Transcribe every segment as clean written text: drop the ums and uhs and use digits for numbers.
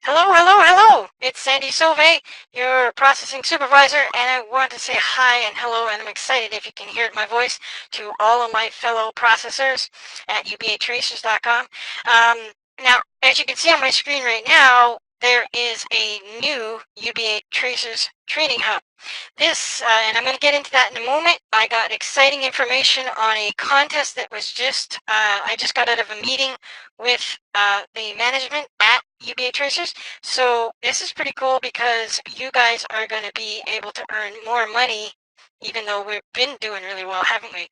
Hello, hello, hello! It's Sandy Sauve, your processing supervisor, and I want to say hi and hello, and I'm excited if you can hear my voice to all of my fellow processors at UBATracers.com. Now, as you can see on my screen right now, there is a new UBA Tracers training hub. And I'm going to get into that in a moment. I got exciting information on a contest that was I just got out of a meeting with the management at UBATracers. So this is pretty cool because you guys are going to be able to earn more money, even though we've been doing really well, haven't we?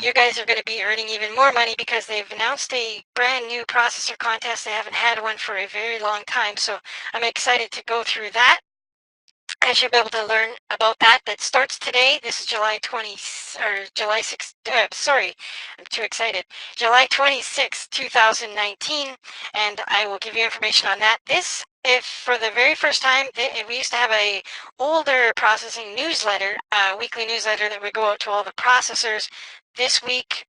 You guys are going to be earning even more money because they've announced a brand new processor contest. They haven't had one for a very long time. So I'm excited to go through that. I should be able to learn about that. That starts today. This is July 20 or July 6th. Sorry, I'm too excited. July 26th, 2019, and I will give you information on that. If for the very first time, we used to have a older processing newsletter, weekly newsletter that would go out to all the processors. This week,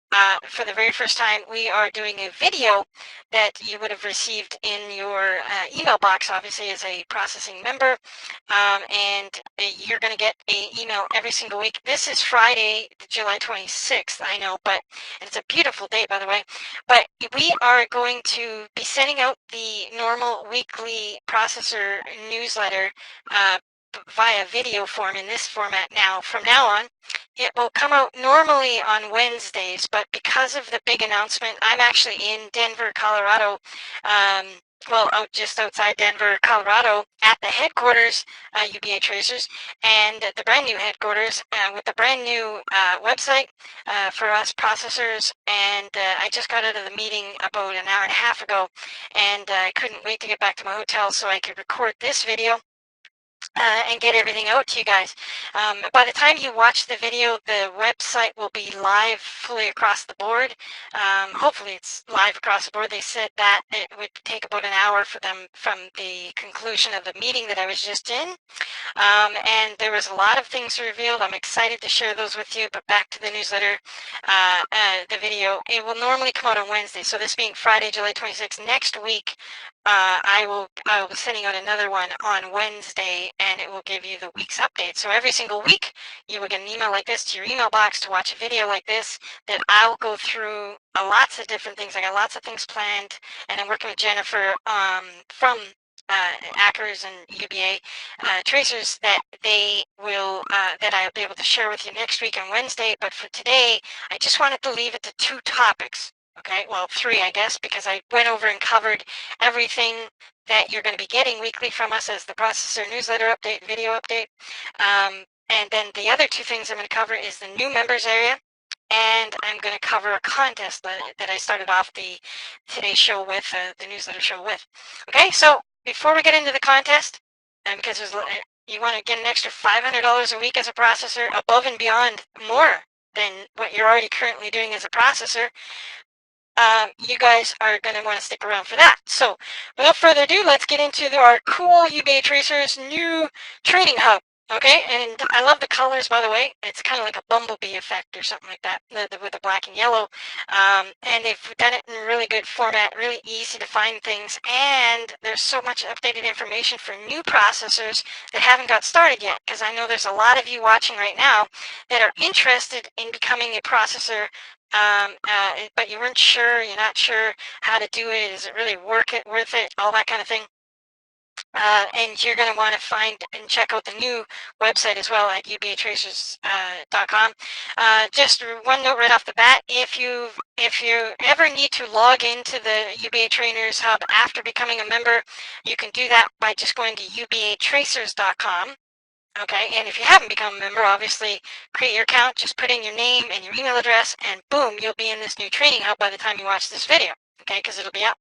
for the very first time, we are doing a video that you would have received in your email box, obviously, as a processing member. And you're going to get an email every single week. This is Friday, July 26th, I know, but it's a beautiful day, by the way. But we are going to be sending out the normal weekly processor newsletter via video form in this format now. From now on, it will come out normally on Wednesdays, but because of the big announcement, I'm actually in Denver, Colorado. Just outside Denver, Colorado, at the headquarters, UBATracers, and the brand new headquarters with the brand new website for us processors. And I just got out of the meeting about an hour and a half ago, and I couldn't wait to get back to my hotel so I could record this video. And get everything out to you guys. By the time you watch the video, the website will be live fully across the board. Hopefully it's live across the board. They said that it would take about an hour for them from the conclusion of the meeting that I was just in. And there was a lot of things revealed. I'm excited to share those with you, but back to the newsletter, the video. It will normally come out on Wednesday. So this being Friday, July 26th, next week, I will be sending out another one on Wednesday, and it will give you the week's update. So every single week, you will get an email like this to your email box to watch a video like this that I'll go through lots of different things. I got lots of things planned, and I'm working with Jennifer from Hackers and UBA tracers that I'll be able to share with you next week on Wednesday. But for today, I just wanted to leave it to two topics. Okay, well, three, I guess, because I went over and covered everything that you're going to be getting weekly from us as the processor newsletter update, video update. And then the other two things I'm going to cover is the new members area, and I'm going to cover a contest that I started off the today's show with, the newsletter show with. Okay, so before we get into the contest, and because you want to get an extra $500 a week as a processor, above and beyond more than what you're already currently doing as a processor, you guys are going to want to stick around for that. So without further ado, let's get into our cool UBATracers new training hub. Okay, and I love the colors, by the way. It's kind of like a bumblebee effect or something like that, with the black and yellow. And they've done it in a really good format, really easy to find things. And there's so much updated information for new processors that haven't got started yet, because I know there's a lot of you watching right now that are interested in becoming a processor, but you're not sure how to do it. Is it really worth it, all that kind of thing. And you're going to want to find and check out the new website as well at UBATracers.com. Just one note right off the bat, if you ever need to log into the UBA Trainers Hub after becoming a member, you can do that by just going to UBATracers.com. Okay, and if you haven't become a member, obviously create your account, just put in your name and your email address, and boom, you'll be in this new training hub by the time you watch this video. Okay, because it'll be up.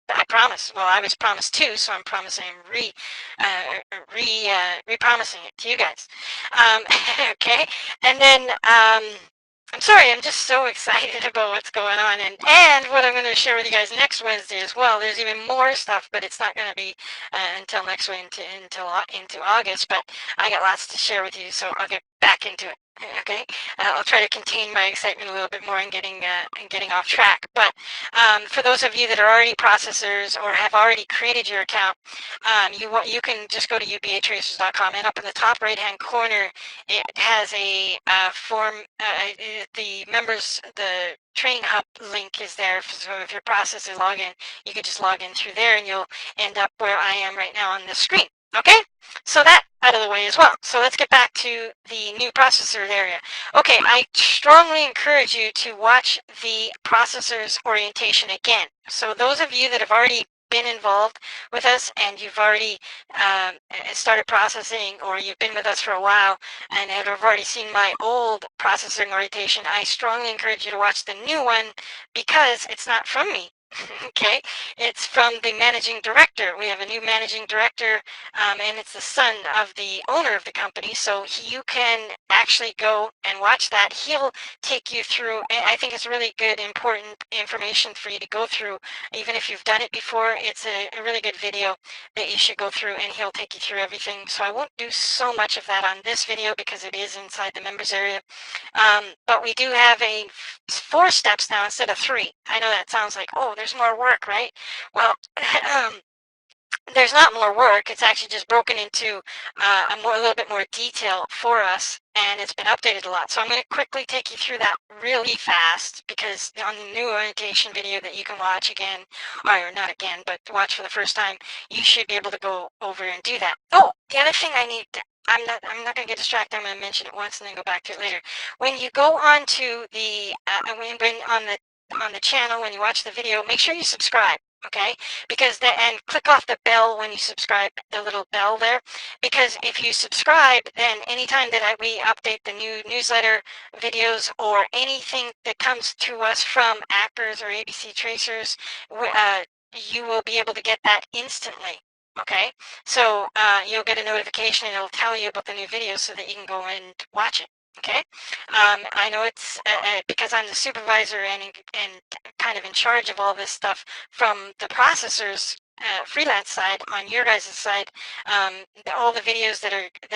I promise. Well, I was promised too, so I'm promising re-promising it to you guys. Okay, and then I'm sorry, I'm just so excited about what's going on, and what I'm going to share with you guys next Wednesday as well. There's even more stuff, but it's not going to be until next Wednesday, into August. But I got lots to share with you, so I'll get back into it. Okay, I'll try to contain my excitement a little bit more and getting off track. But for those of you that are already processors or have already created your account, you can just go to UBATracers.com, and up in the top right-hand corner, it has a form. The members, the training hub link is there. So if your processor log in, you can just log in through there, and you'll end up where I am right now on the screen. Okay, so that out of the way as well. So let's get back to the new processor area. Okay, I strongly encourage you to watch the processor's orientation again. So those of you that have already been involved with us and you've already started processing, or you've been with us for a while and have already seen my old processing orientation, I strongly encourage you to watch the new one, because it's not from me. Okay, it's from the managing director. We have a new managing director, and it's the son of the owner of the company. So you can actually go and watch that. He'll take you through, and I think it's really good, important information for you to go through. Even if you've done it before, it's a really good video that you should go through, and he'll take you through everything. So I won't do so much of that on this video because it is inside the members area. But we do have 4 steps now instead of 3. I know that sounds like, oh, there's more work, right? Well, there's not more work. It's actually just broken into a little bit more detail for us, and it's been updated a lot. So I'm going to quickly take you through that really fast, because on the new orientation video that you can watch again, or not again, but watch for the first time, you should be able to go over and do that. Oh, the other thing I'm not going to get distracted. I'm going to mention it once and then go back to it later. When you go on to the on the channel, when you watch the video, make sure you subscribe. Okay, and click off the bell when you subscribe, the little bell there, because if you subscribe, then anytime that we update the new newsletter videos or anything that comes to us from Actors or ABC Tracers, you will be able to get that instantly. Okay, so you'll get a notification and it'll tell you about the new videos so that you can go and watch it. Okay, I know it's because I'm the supervisor and kind of in charge of all this stuff from the processor's freelance side. On your guys' side, all the videos that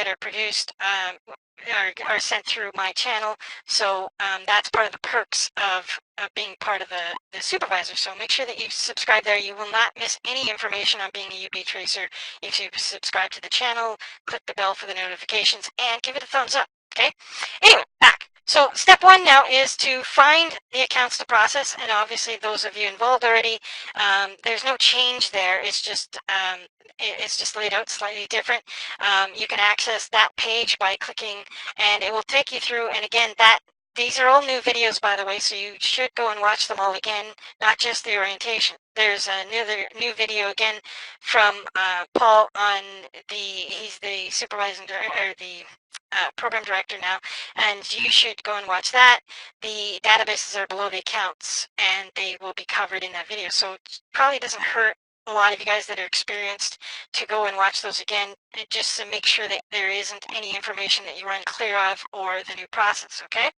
are produced are sent through my channel. So that's part of the perks of being part of the supervisor. So make sure that you subscribe there. You will not miss any information on being a UB tracer if you subscribe to the channel, click the bell for the notifications, and give it a thumbs up. Okay, anyway, back. So step 1 now is to find the accounts to process, and obviously those of you involved already, there's no change there. It's just laid out slightly different. You can access that page by clicking, and it will take you through. And again, these are all new videos, by the way, so you should go and watch them all again, not just the orientation. There's another new video again from Paul on he's the supervising director, or the program director now, and you should go and watch that. The databases are below the accounts, and they will be covered in that video. So it probably doesn't hurt a lot of you guys that are experienced to go and watch those again, just to make sure that there isn't any information that you're unclear of, or the new process. Okay.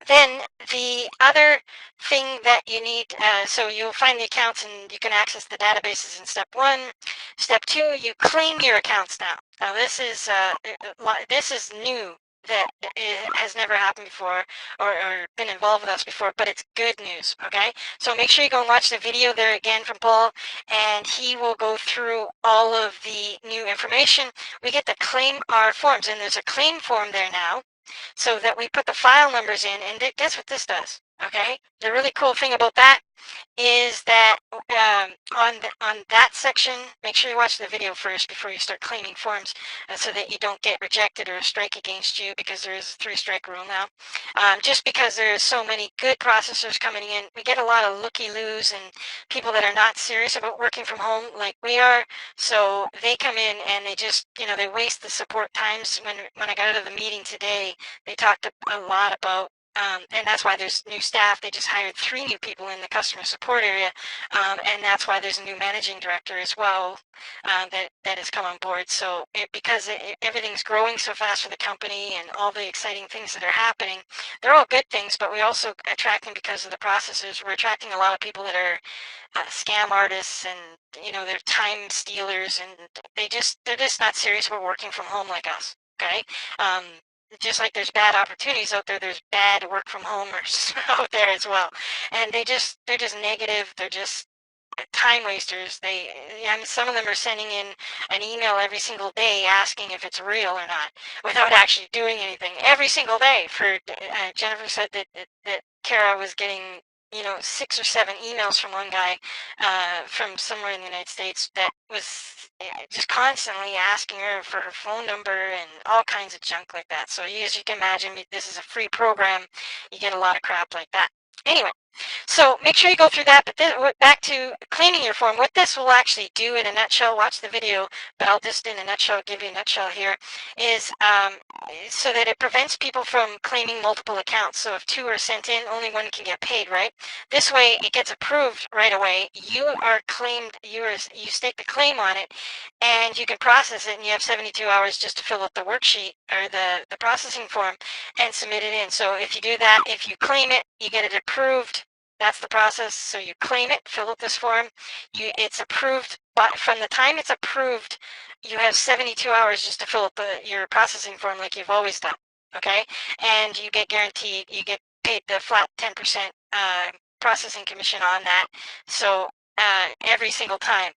Then the other thing that you need, so you'll find the accounts and you can access the databases in step 1. Step 2, you claim your accounts now. Now this is new, that it has never happened before, or been involved with us before, but it's good news. Okay, so make sure you go and watch the video there again from Paul, and he will go through all of the new information. We get to claim our forms, and there's a claim form there now, so that we put the file numbers in, and guess what this does? Okay, the really cool thing about that is that on that section, make sure you watch the video first before you start claiming forms, so that you don't get rejected or a strike against you, because there is a 3-strike rule now. Just because there's so many good processors coming in, we get a lot of looky-loos and people that are not serious about working from home like we are. So they come in and they just, they waste the support times. When I got out of the meeting today, they talked a lot about, and that's why there's new staff. They just hired 3 new people in the customer support area, and that's why there's a new managing director as well that has come on board. So because everything's growing so fast for the company and all the exciting things that are happening, they're all good things, but we also attracting, because of the processes, we're attracting a lot of people that are scam artists, and they're time stealers, and they're just not serious about working from home like us. Okay. just like there's bad opportunities out there, there's bad work from homers out there as well. And they're just negative. They're just time wasters. And some of them are sending in an email every single day asking if it's real or not, without actually doing anything. Every single day. Jennifer said that Kara was getting 6 or 7 emails from one guy from somewhere in the United States that was just constantly asking her for her phone number and all kinds of junk like that. So as you can imagine, this is a free program. You get a lot of crap like that. Anyway, so make sure you go through that, but then back to claiming your form. What this will actually do in a nutshell, watch the video, but I'll just in a nutshell give you a nutshell here, is so that it prevents people from claiming multiple accounts. So if 2 are sent in, only 1 can get paid, right? This way it gets approved right away. You are claimed, you stake the claim on it, and you can process it, and you have 72 hours just to fill out the worksheet or the processing form and submit it in. So if you do that, if you claim it, you get it approved. That's the process. So you claim it, fill out this form. It's approved, but from the time it's approved, you have 72 hours just to fill out your processing form like you've always done. Okay, and you get guaranteed, you get paid the flat 10% processing commission on that. So every single time.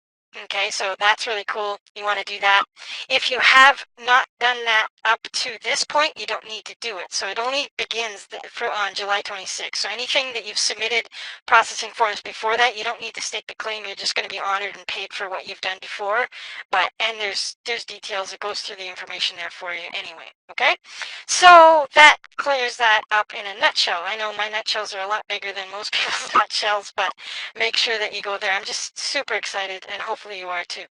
Okay, so that's really cool. You want to do that. If you have not done that up to this point, you don't need to do it. So it only begins on July 26th. So anything that you've submitted processing forms before that, you don't need to stake the claim. You're just going to be honored and paid for what you've done before. And there's details. It goes through the information there for you anyway. Okay, so that clears that up in a nutshell. I know my nutshells are a lot bigger than most people's nutshells, but make sure that you go there. I'm just super excited, and hopefully you are too.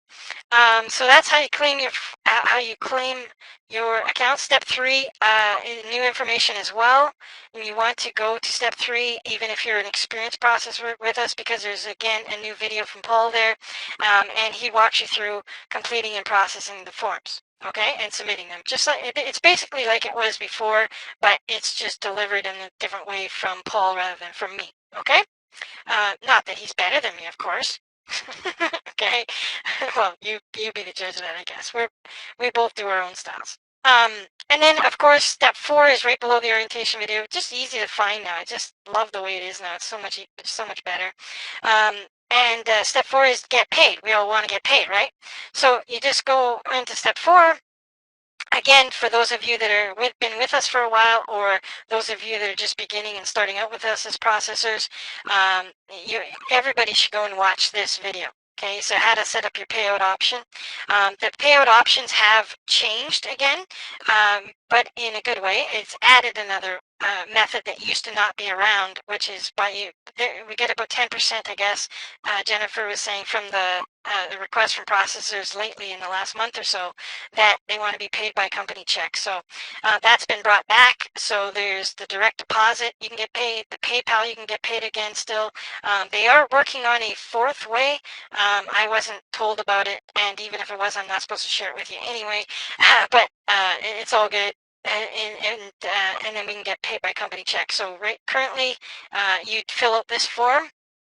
So that's how you claim your account. Step 3, new information as well. And you want to go to step 3, even if you're an experienced processor with us, because there's again a new video from Paul there, and he walks you through completing and processing the forms. Okay, and submitting them. Just like it's basically like it was before, but it's just delivered in a different way from Paul rather than from me. Okay, not that he's better than me, of course. Okay, well, you be the judge of that, I guess. We both do our own styles. And then of course step 4 is right below the orientation video. Just easy to find now. I just love the way it is now. It's so much better. And step 4 is get paid. We all want to get paid, right? So you just go into step 4. Again, for those of you that are been with us for a while, or those of you that are just beginning and starting out with us as processors, everybody should go and watch this video. Okay, so how to set up your payout option. The payout options have changed again, but in a good way. It's added another method that used to not be around, which is we get about 10%, I guess. Jennifer was saying from the request from processors lately in the last month or so that they want to be paid by company check. So that's been brought back. So there's the direct deposit, you can get paid, the PayPal, you can get paid again still. They are working on a 4th way. I wasn't told about it, and even if it was, I'm not supposed to share it with you anyway. But it's all good. And then we can get paid by company check. So currently, you'd fill out this form,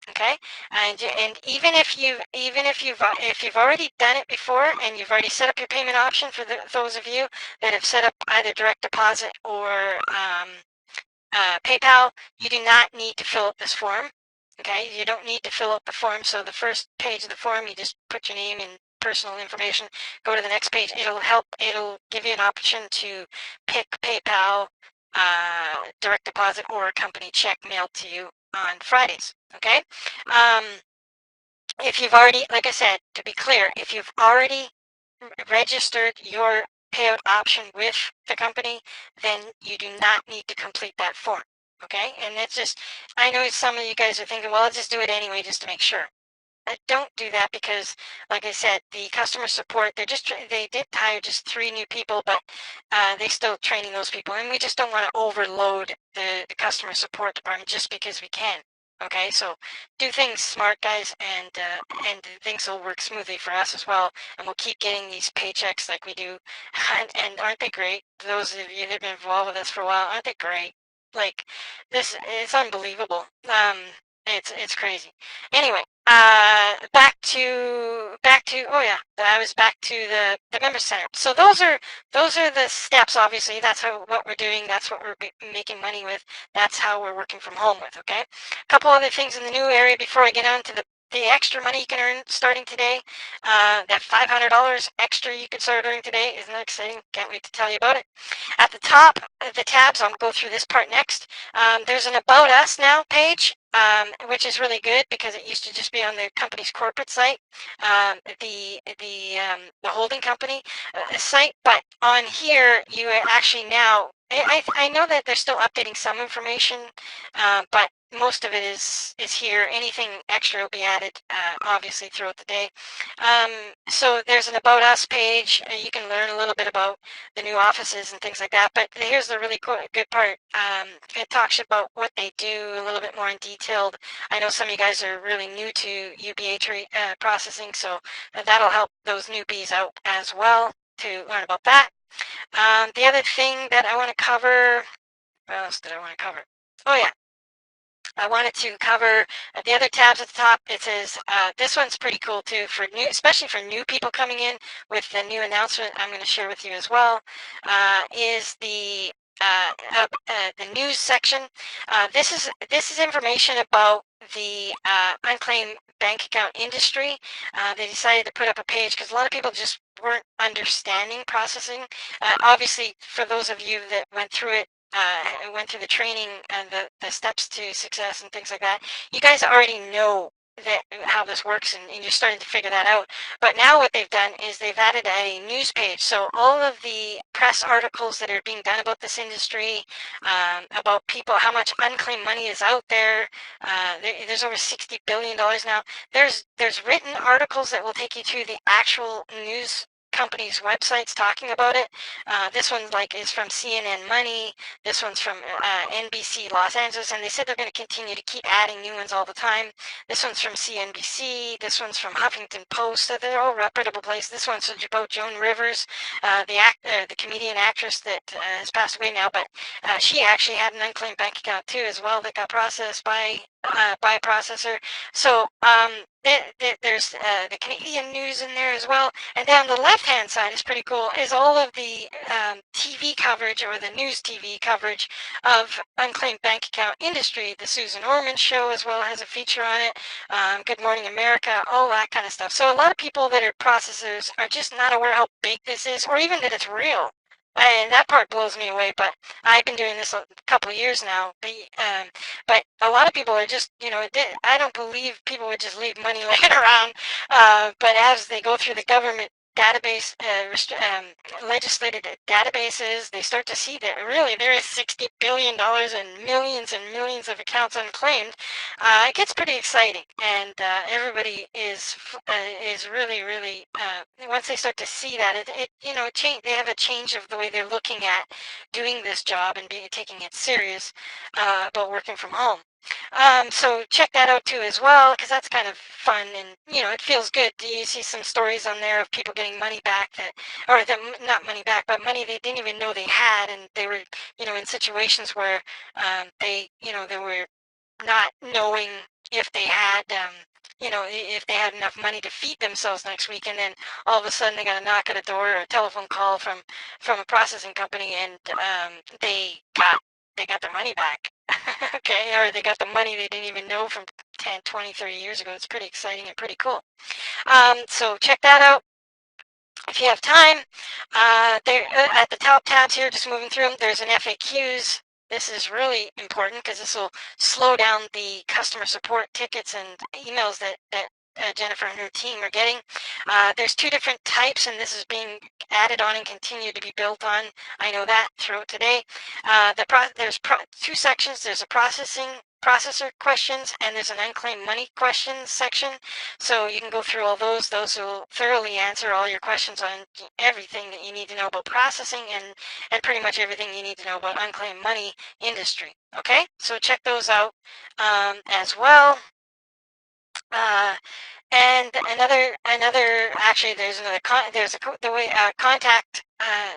okay? And even if you've already done it before and you've already set up your payment option for those of you that have set up either direct deposit or PayPal, you do not need to fill out this form. Okay, you don't need to fill out the form. So the first page of the form, you just put your name and personal information. Go to the next page. It'll give you an option to pick PayPal, direct deposit, or company check mailed to you on Fridays. Okay. If you've already, like I said, to be clear, if you've already registered your payout option with the company, then you do not need to complete that form. Okay, and it's just, I know some of you guys are thinking, well, I'll just do it anyway just to make sure. Don't do that, because like I said, the customer support, they did hire just 3 new people, but they're still training those people, and we just don't want to overload the customer support department just because we can. Okay, so do things smart, guys, and things will work smoothly for us as well, and we'll keep getting these paychecks like we do. And aren't they great? Those of you that have been involved with us for a while, aren't they great? Like, this, it's unbelievable. It's crazy. Anyway, back to oh yeah, I was back to the member center. So those are the steps. Obviously, that's what we're doing. That's what we're making money with. That's how we're working from home with. Okay, a couple other things in the new area before I get on to the extra money you can earn starting today. That $500 extra you can start earning today. Isn't that exciting? Can't wait to tell you about it. At the top, the tabs, I'll go through this part next. There's an About Us Now page, which is really good because it used to just be on the company's corporate site, the holding company site. But on here, you actually now, I know that they're still updating some information, but most of it is here. Anything extra will be added, obviously, throughout the day. Um, so there's an About Us page. You can learn a little bit about the new offices and things like that. But here's the really cool, good part. It talks about what they do a little bit more in detail. I know some of you guys are really new to UBA processing, so that'll help those newbies out as well to learn about that. The other thing that I want to cover, what else did I want to cover? Oh yeah, I wanted to cover the other tabs at the top. It says this one's pretty cool too, for new, especially for new people coming in. With the new announcement I'm going to share with you as well, is the news section. This is information about the unclaimed bank account industry. They decided to put up a page because a lot of people just weren't understanding processing. Obviously, for those of you that went through it, went through the training and the steps to success and things like that, you guys already know that how this works, and you're starting to figure that out. But now what they've done is they've added a news page. So all of the press articles that are being done about this industry, about people, how much unclaimed money is out there. There's over $60 billion now. There's written articles that will take you to the actual news companies' websites talking about it. This one is from CNN Money. This one's from NBC Los Angeles, and they said they're going to continue to keep adding new ones all the time. This one's from CNBC. This one's from Huffington Post. So they're all reputable places. This one's about Joan Rivers, the comedian actress that has passed away now, but she actually had an unclaimed bank account too as well that got processed by a processor. So there's the Canadian news in there as well. And down the left-hand side is pretty cool, is all of the TV coverage, or the news TV coverage of unclaimed bank account industry. The Susan Orman show as well has a feature on it. Good Morning America, all that kind of stuff. So a lot of people that are processors are just not aware how big this is, or even that it's real. And that part blows me away, but I've been doing this a couple of years now. But a lot of people are just, I don't believe people would just leave money laying around. But as they go through the government database, legislated databases, they start to see that really there is $60 billion and millions of accounts unclaimed. It gets pretty exciting, and everybody is really, really, once they start to see that, change. They have a change of the way they're looking at doing this job and taking it serious about working from home. So check that out too as well, because that's kind of fun, and it feels good. You see some stories on there of people getting money back not money back, but money they didn't even know they had, and they were in situations where they were not knowing if they had if they had enough money to feed themselves next week, and then all of a sudden they got a knock at a door or a telephone call from a processing company, and they got their money back. Okay, or they got the money they didn't even know from 10, 20, 30 years ago. It's pretty exciting and pretty cool. So check that out if you have time. There at the top tabs here, just moving through them, there's an FAQs. This is really important because this will slow down the customer support tickets and emails that Jennifer and her team are getting. There's two different types, and this is being added on and continue to be built on. I know that throughout today. There's two sections. There's a processor questions, and there's an unclaimed money questions section. So you can go through all those. Those will thoroughly answer all your questions on everything that you need to know about processing, and pretty much everything you need to know about unclaimed money industry. Okay, so check those out as well. And actually, there's another contact.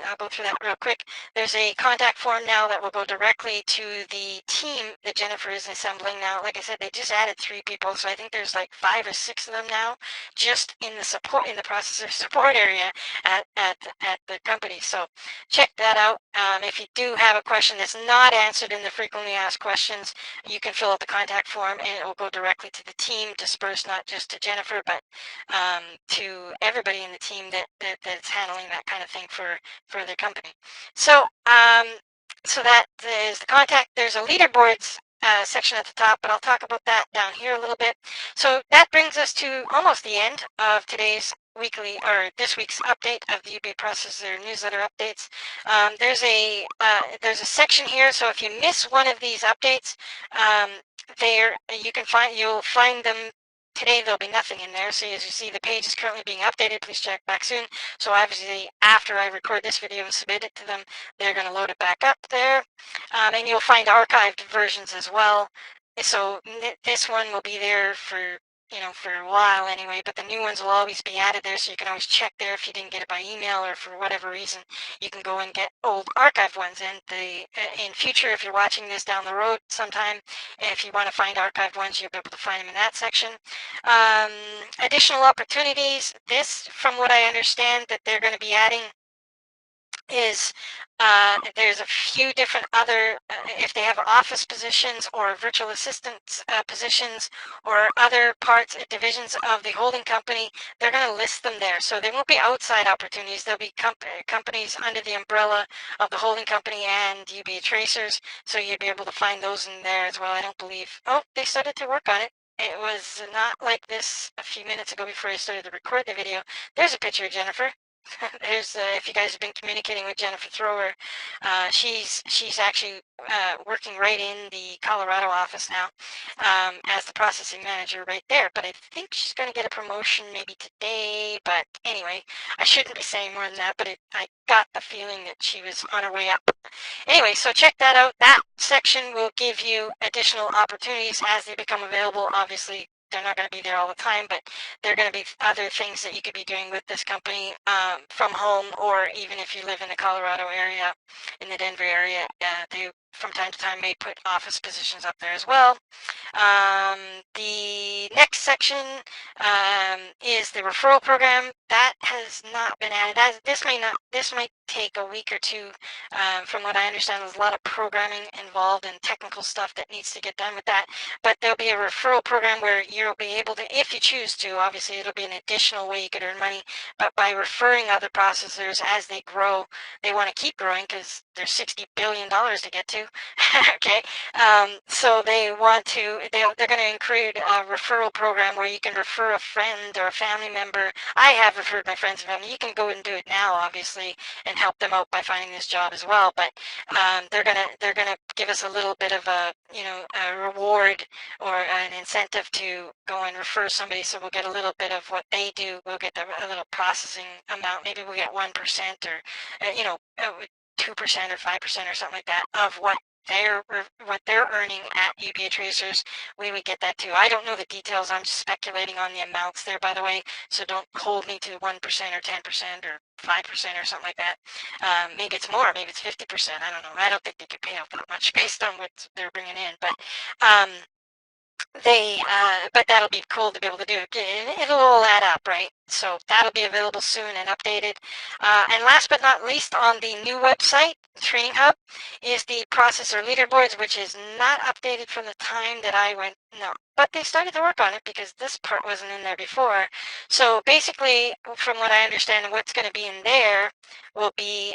I'll go through that real quick. There's a contact form now that will go directly to the team that Jennifer is assembling now. Like I said, they just added 3 people, so I think there's like 5 or 6 of them now, just in the processor support area at the company. So check that out. If you do have a question that's not answered in the frequently asked questions, you can fill out the contact form and it will go directly to the team, dispersed not just to Jennifer, but to everybody in the team that's handling that kind of thing for their company. So so that is the contact. There's a leaderboards section at the top, but I'll talk about that down here a little bit. So that brings us to almost the end of today's weekly or this week's update of the UBA Processor newsletter updates. There's a section here, so if you miss one of these updates, there you'll find them today. There'll be nothing in there. So as you see, the page is currently being updated. Please check back soon. So obviously, after I record this video and submit it to them, they're going to load it back up there, and you'll find archived versions as well. So this one will be there for for a while anyway, but the new ones will always be added there, so you can always check there if you didn't get it by email or for whatever reason. You can go and get old archived ones, and in future, if you're watching this down the road sometime, if you want to find archived ones, you'll be able to find them in that section. Additional opportunities. This, from what I understand, that they're going to be adding is there's a few different other, if they have office positions or virtual assistants positions or other parts, divisions of the holding company, they're going to list them there. So they won't be outside opportunities. There'll be companies under the umbrella of the holding company and UBATracers. So you'll be able to find those in there as well. I don't believe, oh, they started to work on it. It was not like this a few minutes ago before I started to record the video. There's a picture of Jennifer. There's if you guys have been communicating with Jennifer Thrower, she's actually working right in the Colorado office now as the processing manager right there. But I think she's going to get a promotion maybe today. But anyway, I shouldn't be saying more than that. But I got the feeling that she was on her way up. Anyway, so check that out. That section will give you additional opportunities as they become available. Obviously, they're not going to be there all the time, but there are going to be other things that you could be doing with this company from home, or even if you live in the Colorado area, in the Denver area, they from time to time may put office positions up there as well. The next section is the referral program. That has not been added. This might take a week or two. From what I understand, there's a lot of programming involved and technical stuff that needs to get done with that. But there'll be a referral program where you'll be able to, if you choose to, obviously it'll be an additional way you could earn money, but by referring other processors as they grow, they want to keep growing because there's $60 billion to get to. Okay, so they're going to include a referral program where you can refer a friend or a family member. I have referred my friends and family. You can go and do it now, obviously, and help them out by finding this job as well. But they're gonna give us a little bit of a a reward or an incentive to go and refer somebody. So we'll get a little bit of what they do. We'll get a little processing amount. Maybe we'll get 1% or 2% or 5% or something like that of what they're earning at UBATracers. We would get that too. I don't know the details. I'm just speculating on the amounts there, by the way. So don't hold me to 1% or 10% or 5% or something like that. Maybe it's more. Maybe it's 50%. I don't know. I don't think they could pay out that much based on what they're bringing in. But but that'll be cool to be able to do it. It'll all add up, right? So that'll be available soon and updated. And last but not least, on the new website, Training Hub, is the processor leaderboards, which is not updated from the time that I went. No, but they started to work on it because this part wasn't in there before. So basically, from what I understand, what's going to be in there will be.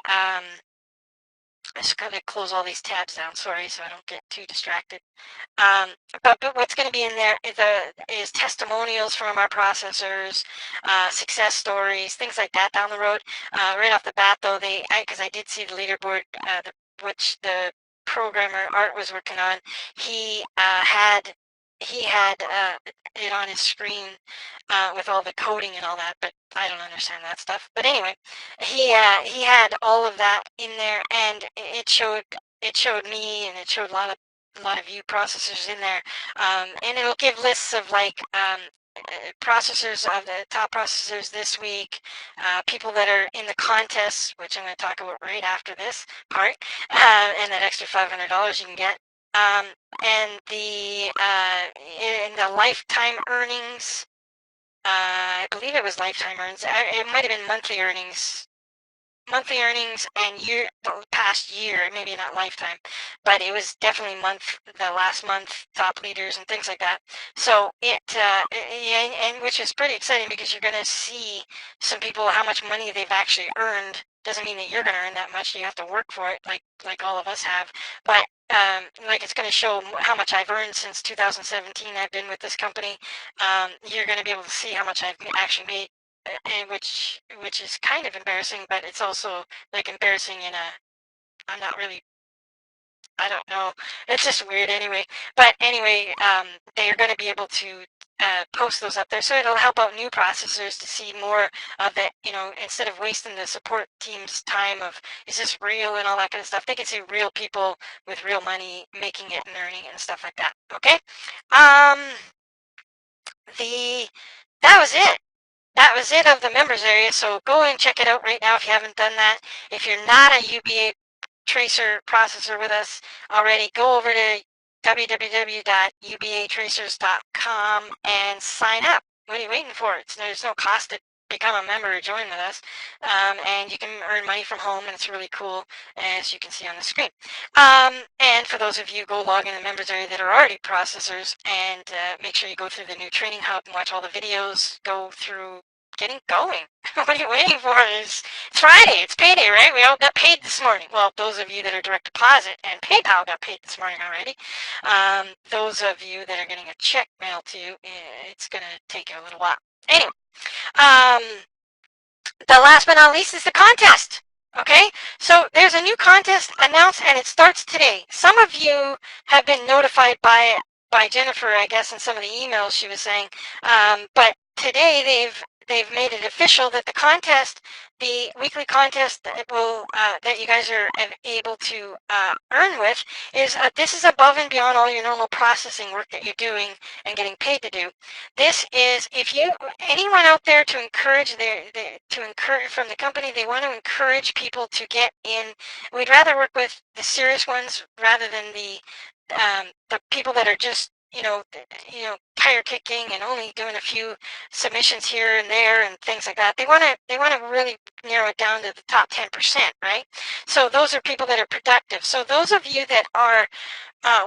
I just gotta close all these tabs down. Sorry, so I don't get too distracted. But what's going to be in there is testimonials from our processors, success stories, things like that down the road. Right off the bat, though, because I did see the leaderboard, which the programmer Art was working on, he had it on his screen with all the coding and all that, but I don't understand that stuff. But anyway, he had all of that in there, and it showed me, and it showed a lot of you processors in there, and it'll give lists of like processors of the top processors this week, people that are in the contest, which I'm going to talk about right after this part, and that extra $500 you can get. And in the lifetime earnings, I believe it was lifetime earnings. It might have been monthly earnings and the past year, maybe not lifetime, but it was definitely the last month top leaders and things like that. So and which is pretty exciting because you're going to see some people how much money they've actually earned. Doesn't mean that you're going to earn that much. You have to work for it, like all of us have. But like it's going to show how much I've earned since 2017. I've been with this company. You're going to be able to see how much I've actually made, and which is kind of embarrassing, but it's also like embarrassing in I'm not really, I don't know, it's just weird anyway. But anyway, they're going to be able to post those up there, so it'll help out new processors to see more of it, instead of wasting the support team's time of, is this real and all that kind of stuff. They can see real people with real money making it and earning it and stuff like that. Okay. That was it. That was it of the members area, so go and check it out right now if you haven't done that. If you're not a UBA tracer processor with us already, go over to www.ubatracers.com and sign up. What are you waiting for? There's no cost to become a member or join with us, and you can earn money from home, and it's really cool, as you can see on the screen. And for those of you, go log in the members area that are already processors, and make sure you go through the new training hub and watch all the videos, go through getting going. What are you waiting for? It's Friday. It's payday, right? We all got paid this morning. Well, those of you that are direct deposit and PayPal got paid this morning already. Those of you that are getting a check mailed to you, it's going to take you a little while. Anyway, the last but not least is the contest. Okay, so there's a new contest announced, and it starts today. Some of you have been notified by Jennifer, I guess, in some of the emails she was saying. But today they've made it official that the weekly contest that you guys are able to earn with is this is above and beyond all your normal processing work that you're doing and getting paid to do. This is, if anyone out there to encourage from the company, they want to encourage people to get in. We'd rather work with the serious ones rather than the people that are just tire kicking and only doing a few submissions here and there and things like that. They want to really narrow it down to the top 10%, right? So those are people that are productive. So those of you that are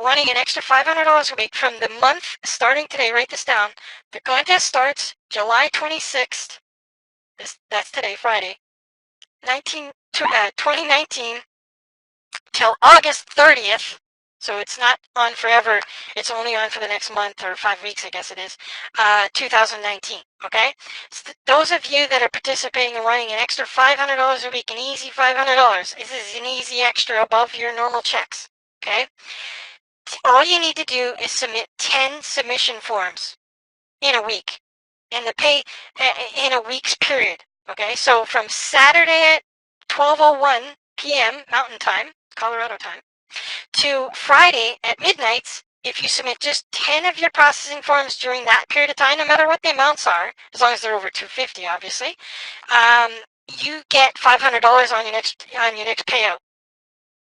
wanting an extra $500 a week from the month starting today, write this down. The contest starts July 26th. That's today, Friday, 2019, till August 30th. So it's not on forever. It's only on for the next month or 5 weeks, I guess it is, 2019, okay? So those of you that are participating and wanting an extra $500 a week, an easy $500, this is an easy extra above your normal checks, okay? All you need to do is submit 10 submission forms in a week, and the pay in a week's period, okay? So from Saturday at 12:01 p.m. Mountain Time, Colorado time, to Friday at midnight, if you submit just 10 of your processing forms during that period of time, no matter what the amounts are, as long as they're over $250, obviously, you get $500 on your next payout.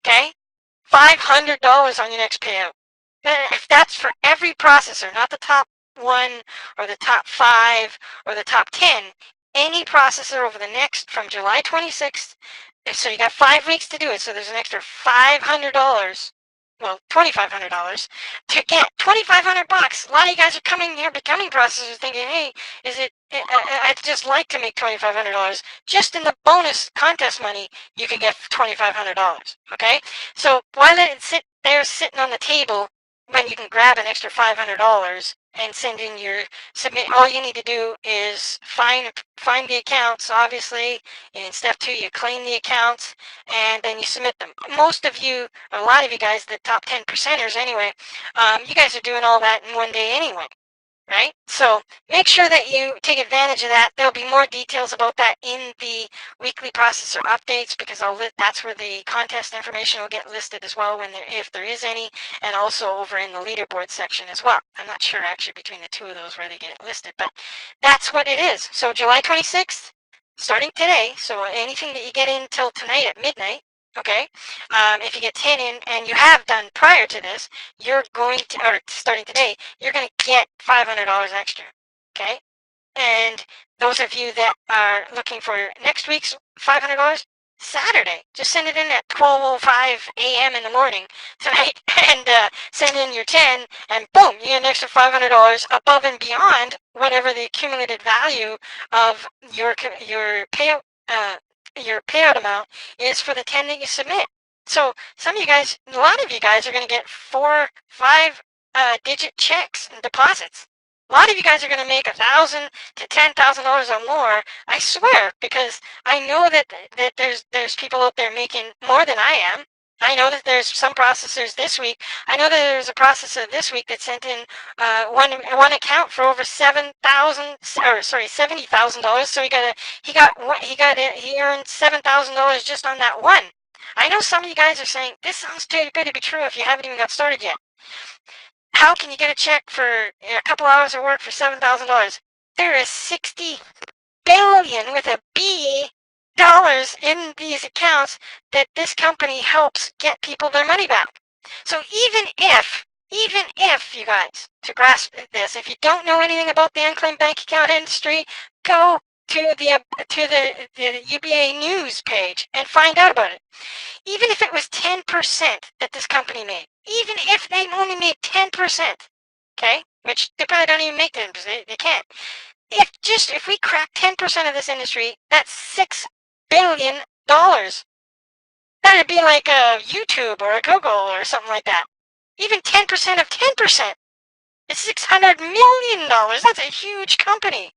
Okay, $500 on your next payout. If that's for every processor, not the top 1 or the top 5 or the top 10, any processor over the next from July 26th. So you got 5 weeks to do it. So there's an extra $500, well, $2,500 to get $2,500. A lot of you guys are coming here, becoming processors, thinking, hey, I'd just like to make $2,500. Just in the bonus contest money, you can get $2,500. Okay, so why let it sit there sitting on the table when you can grab an extra $500 and send in your submit? All you need to do is find the accounts, obviously. In step 2, you claim the accounts, and then you submit them. Most of you, a lot of you guys, the top 10%ers anyway, you guys are doing all that in one day anyway, right? So make sure that you take advantage of that. There'll be more details about that in the weekly processor updates, because that's where the contest information will get listed as well, if there is any, and also over in the leaderboard section as well. I'm not sure actually between the two of those where they get listed, but that's what it is. So July 26th, starting today. So anything that you get in till tonight at midnight, okay? If you get 10 in and you have done prior to this, you're going to, or starting today, you're going to get $500 extra, okay? And those of you that are looking for next week's $500, Saturday, just send it in at 12:05 a.m. in the morning tonight, and send in your 10, and boom, you get an extra $500 above and beyond whatever the accumulated value of your payout your payout amount is for the 10 that you submit. So some of you guys, a lot of you guys are going to get 4, 5 digit checks and deposits. A lot of you guys are going to make $1,000 to $10,000 or more. I swear, because I know that there's people out there making more than I am. I know that there's some processors this week. I know that there's a processor this week that sent in one account for over $70,000. So he earned $7,000 just on that one. I know some of you guys are saying this sounds too good to be true if you haven't even got started yet. How can you get a check for a couple hours of work for $7,000? There is 60 billion with a B dollars in these accounts that this company helps get people their money back. So even if you guys, to grasp this, if you don't know anything about the unclaimed bank account industry, go to the UBA news page and find out about it. Even if it was 10% that this company made, even if they only made 10%, okay, which they probably don't even make 10%, they can't. If we crack 10% of this industry, that's $6 billion. That'd be like a YouTube or a Google or something like that. Even 10% of 10% is $600 million. That's a huge company.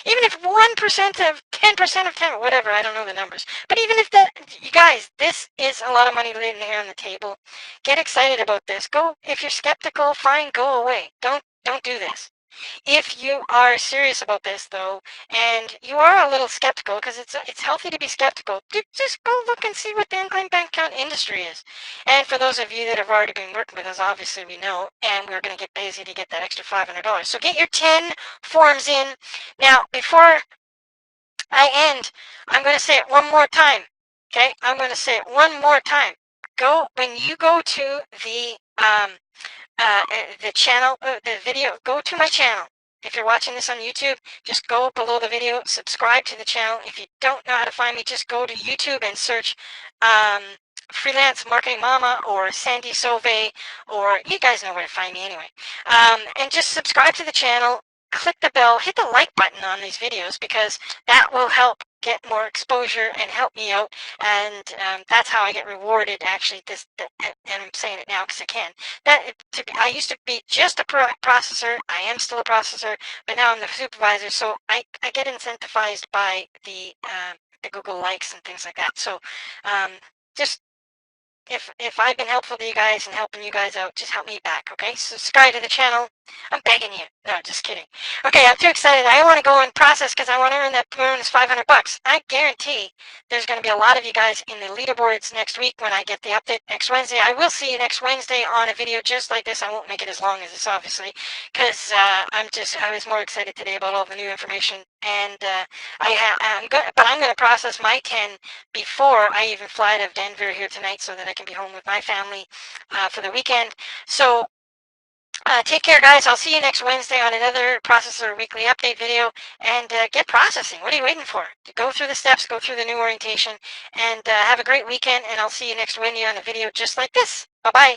Even if 1% of 10% of 10, whatever, I don't know the numbers. But even if that, you guys, this is a lot of money laying here on the table. Get excited about this. If you're skeptical, fine, go away. Don't do this. If you are serious about this, though, and you are a little skeptical, because it's healthy to be skeptical, just go look and see what the unclaimed bank account industry is. And for those of you that have already been working with us, obviously we know, and we're going to get busy to get that extra $500. So get your 10 forms in. Now, before I end, I'm going to say it one more time. Okay? I'm going to say it one more time. When you go to the channel, the video, go to my channel. If you're watching this on YouTube, just go below the video, subscribe to the channel. If you don't know how to find me, just go to YouTube and search Freelance Marketing Mama or Sandy Sauve, or you guys know where to find me anyway. And just subscribe to the channel, click the bell, hit the like button on these videos, because that will help get more exposure and help me out, and that's how I get rewarded. Actually, and I'm saying it now because I can. I used to be just a processor. I am still a processor, but now I'm the supervisor, so I get incentivized by the Google likes and things like that. So just if I've been helpful to you guys and helping you guys out, just help me back, okay? Subscribe to the channel. I'm begging you. No, just kidding. Okay, I'm too excited. I want to go and process because I want to earn that bonus $500. I guarantee there's going to be a lot of you guys in the leaderboards next week when I get the update next Wednesday. I will see you next Wednesday on a video just like this. I won't make it as long as this, obviously, because I was more excited today about all the new information, and I'm going to process my 10 before I even fly to Denver here tonight, so that I can be home with my family for the weekend. So take care, guys. I'll see you next Wednesday on another Processor Weekly Update video, and get processing. What are you waiting for? Go through the steps, go through the new orientation, and have a great weekend, and I'll see you next Wednesday on a video just like this. Bye-bye.